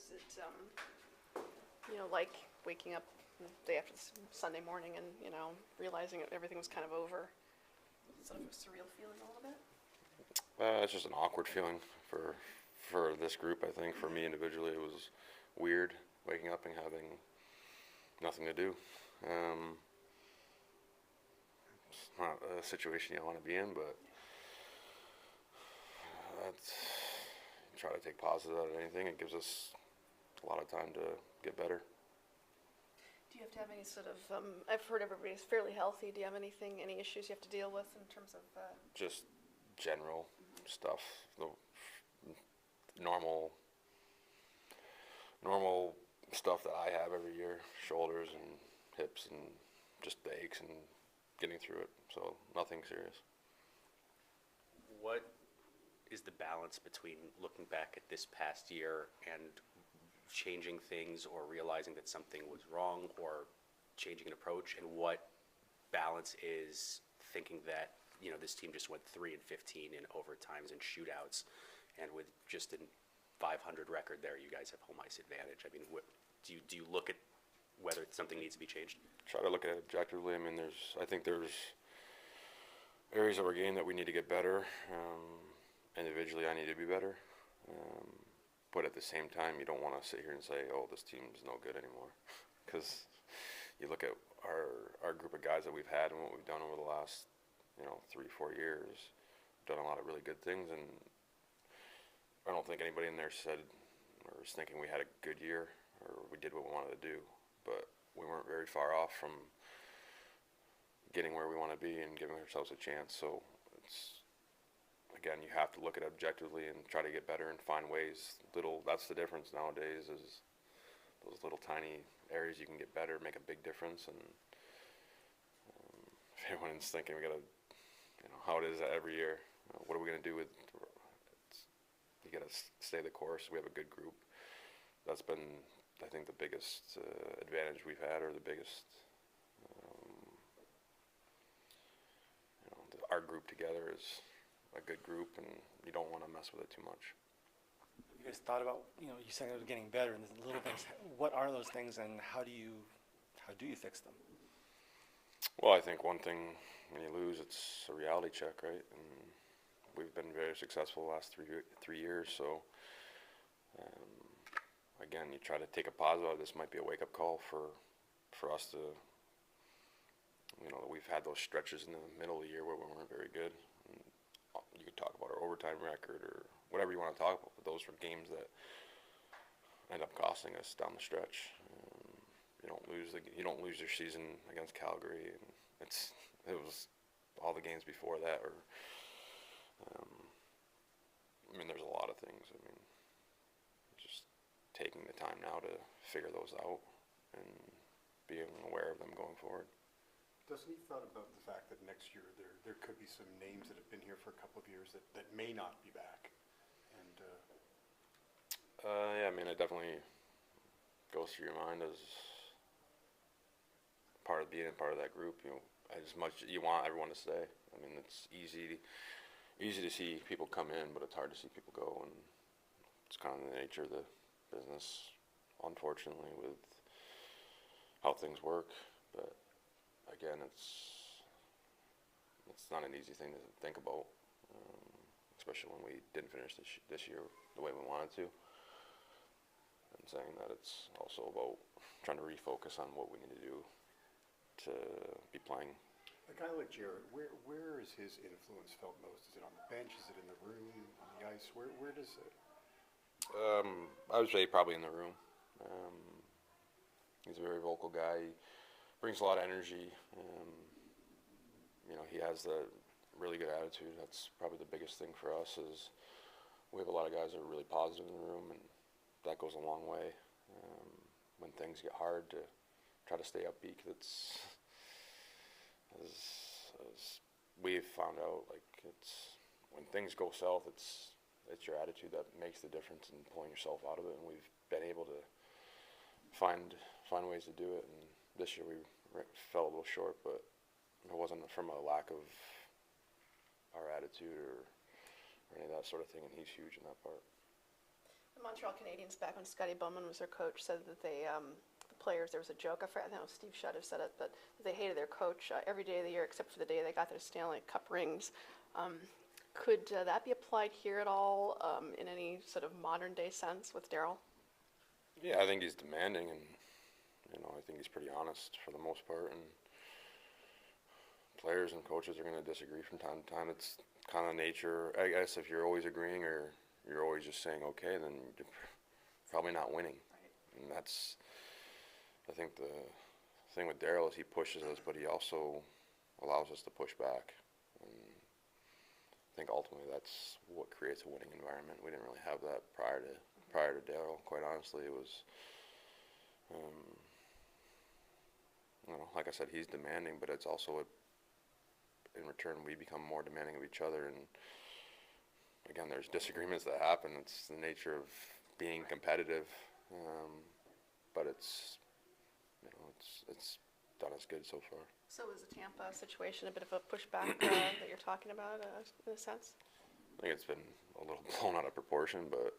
is it, like waking up the day after Sunday morning and, realizing everything was kind of over? Sort of a surreal feeling a little bit? It's just an awkward feeling for this group. I think for me individually, it was weird waking up and having nothing to do. It's not a situation you want to be in, but that's try to take positive out of anything. It gives us a lot of time to get better. Do you have to have any sort of, I've heard everybody's fairly healthy. Do you have any issues you have to deal with in terms of? Just general stuff, the normal stuff that I have every year, shoulders and hips and just the aches and getting through it. So nothing serious. What is the balance between looking back at this past year and changing things or realizing that something was wrong or changing an approach, and what balance is thinking that this team just went 3-15 in overtimes and shootouts, and with just a 500 record there, you guys have home ice advantage? I mean, do you look at whether something needs to be changed? Try to look at it objectively. I mean, I think there's areas of our game that we need to get better. Individually, I need to be better. But at the same time, you don't want to sit here and say, oh, this team's no good anymore. Because you look at our group of guys that we've had and what we've done over the last 3-4 years, done a lot of really good things, and I don't think anybody in there said or was thinking we had a good year or we did what we wanted to do, but we weren't very far off from getting where we want to be and giving ourselves a chance. So it's, again, you have to look at it objectively and try to get better and find ways. That's the difference nowadays, is those little tiny areas you can get better, make a big difference. And if anyone's thinking we got to, how it is every year, what are we going to do with? You got to stay the course. We have a good group. That's been, I think, the biggest advantage we've had, or the biggest. Our group together is a good group, and you don't want to mess with it too much. You guys thought about, you said it was getting better, and the little things. What are those things, and how do you fix them? Well, I think one thing, when you lose, it's a reality check, right? And we've been very successful the last three years. So again, you try to take a positive. This might be a wake-up call for us to. We've had those stretches in the middle of the year where we weren't very good. And you could talk about our overtime record or whatever you want to talk about, but those were games that end up costing us down the stretch. You don't lose your season against Calgary, and it was all the games before that. Or there's a lot of things. Just taking the time now to figure those out and being aware of them going forward. Dustin, you thought about the fact that next year there could be some names that have been here for a couple of years that may not be back, and yeah, it definitely goes through your mind as part of being a part of that group. As much as you want everyone to stay. It's easy to see people come in, but it's hard to see people go, and it's kind of the nature of the business, unfortunately, with how things work. But again, it's not an easy thing to think about, especially when we didn't finish this year the way we wanted to. And saying that it's also about trying to refocus on what we need to do to be playing. A guy like Jared, where is his influence felt most? Is it on the bench? Is it in the room, on the ice? Where does it? I would say probably in the room. He's a very vocal guy. He brings a lot of energy. He has the really good attitude. That's probably the biggest thing for us, is we have a lot of guys that are really positive in the room, and that goes a long way. When things get hard, to try to stay upbeat. It's as we've found out, it's when things go south, it's your attitude that makes the difference in pulling yourself out of it. And we've been able to find ways to do it. And this year we fell a little short, but it wasn't from a lack of our attitude or any of that sort of thing. And he's huge in that part. The Montreal Canadiens, back when Scotty Bowman was their coach, said that the players, there was a joke, I forget, I think it was Steve Shutt said it, but they hated their coach every day of the year except for the day they got their Stanley Cup rings. Could that be applied here at all in any sort of modern day sense with Darryl? Yeah, I think he's demanding, and I think he's pretty honest for the most part. And players and coaches are going to disagree from time to time. It's kind of nature. I guess if you're always agreeing or you're always just saying okay, then you're probably not winning. Right. And that's, I think the thing with Darryl is he pushes us, but he also allows us to push back. And I think ultimately that's what creates a winning environment. We didn't really have that prior to Darryl. Quite honestly, it was, like I said, he's demanding, but it's also in return we become more demanding of each other. And again, there's disagreements that happen. It's the nature of being competitive, but it's done us good so far. So is the Tampa situation a bit of a pushback that you're talking about in a sense? I think it's been a little blown out of proportion, but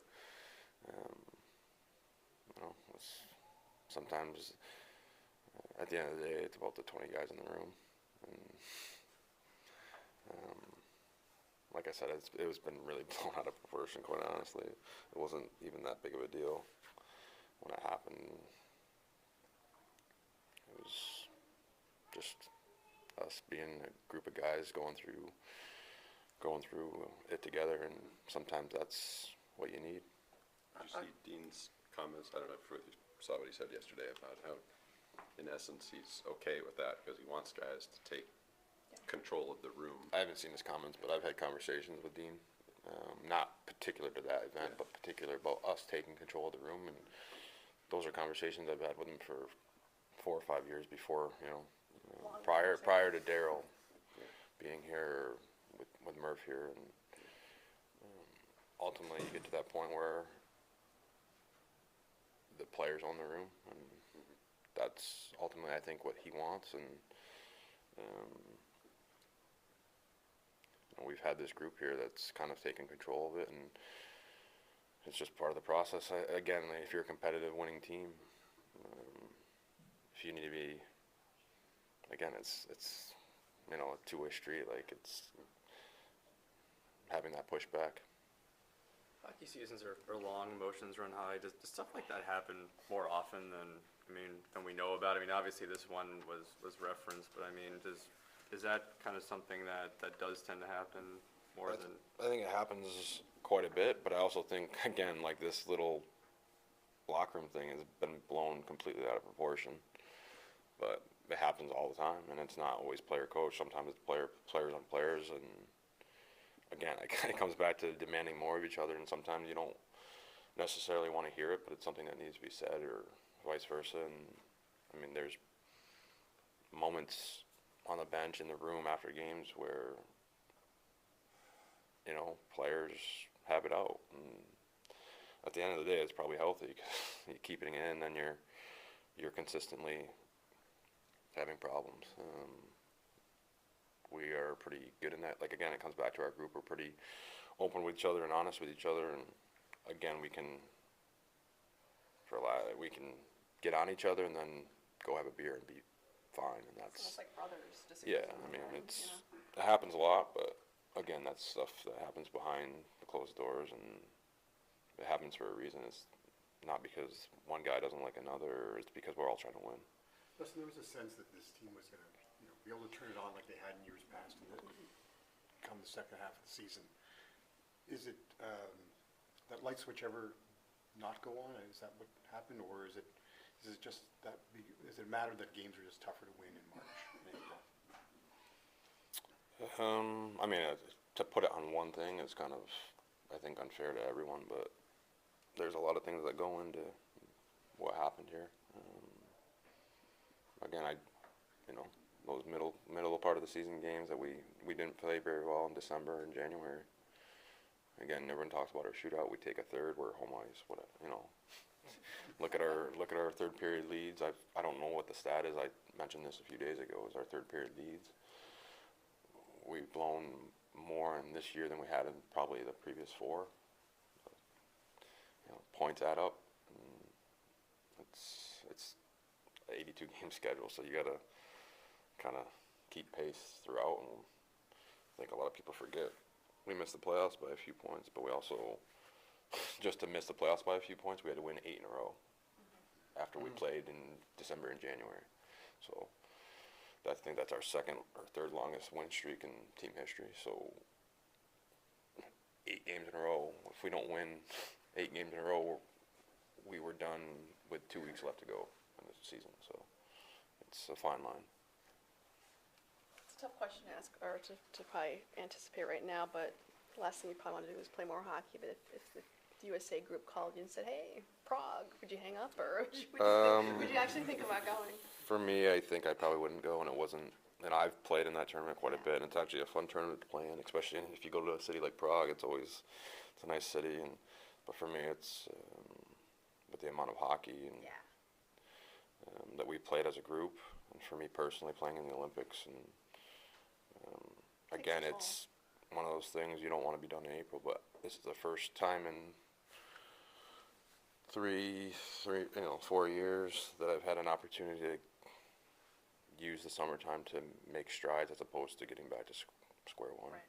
sometimes at the end of the day, it's about the 20 guys in the room. And like I said, it was been really blown out of proportion, quite honestly. It wasn't even that big of a deal when it happened. It was just us being a group of guys going through it together, and sometimes that's what you need. Did you see Dean's comments? I don't know if you saw what he said yesterday about how, in essence, he's okay with that because he wants guys to take control of the room. I haven't seen his comments, but I've had conversations with Dean, not particular to that event, but particular about us taking control of the room, and those are conversations I've had with him for 4 or 5 years before, prior to Darryl being here, with Murph here, and ultimately you get to that point where the players own the room, and that's ultimately I think what he wants. And we've had this group here that's kind of taken control of it, and it's just part of the process. Again, if you're a competitive winning team, if you need to be, again, it's a two-way street. Like, it's having that pushback. Hockey seasons are long, emotions run high. Does stuff like that happen more often than we know about? Obviously this one was referenced, but is that kind of something that does tend to happen more than? I think it happens quite a bit, but I also think, again, like this little locker room thing has been blown completely out of proportion. But it happens all the time, and it's not always player-coach. Sometimes it's players on players, and again, it kind of comes back to demanding more of each other, and sometimes you don't necessarily want to hear it, but it's something that needs to be said, or vice versa. And there's moments on the bench in the room after games where players have it out, and at the end of the day, it's probably healthy because you keep it in, then you're consistently having problems. We are pretty good in that. Like, again, it comes back to our group. We're pretty open with each other and honest with each other, and again, we can get on each other and then go have a beer and be fine. And that's It's almost like brothers. it happens a lot, but again, that's stuff that happens behind the closed doors, and it happens for a reason. It's not because one guy doesn't like another. It's because we're all trying to win. Listen, there was a sense that this team was going to be able to turn it on like they had in years past, and then come the second half of the season. Is it that light switch ever not go on? Is that what happened, or is it just that? Is it a matter that games are just tougher to win in March and April? To put it on one thing is kind of, I think, unfair to everyone, but there's a lot of things that go into what happened here. Again, those middle part of the season games that we didn't play very well in December and January. Again, everyone talks about our shootout. We take a third. We're home ice. Look at our third period leads. I don't know what the stat is. I mentioned this a few days ago. Is our third period leads. We've blown more in this year than we had in probably the previous 4. points add up. It's an 82 game schedule, so you gotta kind of keep pace throughout. And I think a lot of people forget we missed the playoffs by a few points, but we also, just to miss the playoffs by a few points, we had to win 8 in a row after we played in December and January. So I think that's our second or third longest win streak in team history. So 8 games in a row. If we don't win 8 games in a row, we were done with 2 weeks left to go in the season. So it's a fine line. It's a tough question to ask, or to probably anticipate right now, but the last thing you probably want to do is play more hockey. But if the USA group called you and said, hey, Prague, would you hang up, or would you actually think about going? For me, I think I probably wouldn't go, and it wasn't. And I've played in that tournament quite a bit, and it's actually a fun tournament to play in, especially if you go to a city like Prague. It's a nice city, but for me, it's with the amount of hockey and that we played as a group, and for me personally, playing in the Olympics, and again, it's one of those things you don't want to be done in April, but this is the first time in 4 years that I've had an opportunity to use the summertime to make strides as opposed to getting back to square one. Right.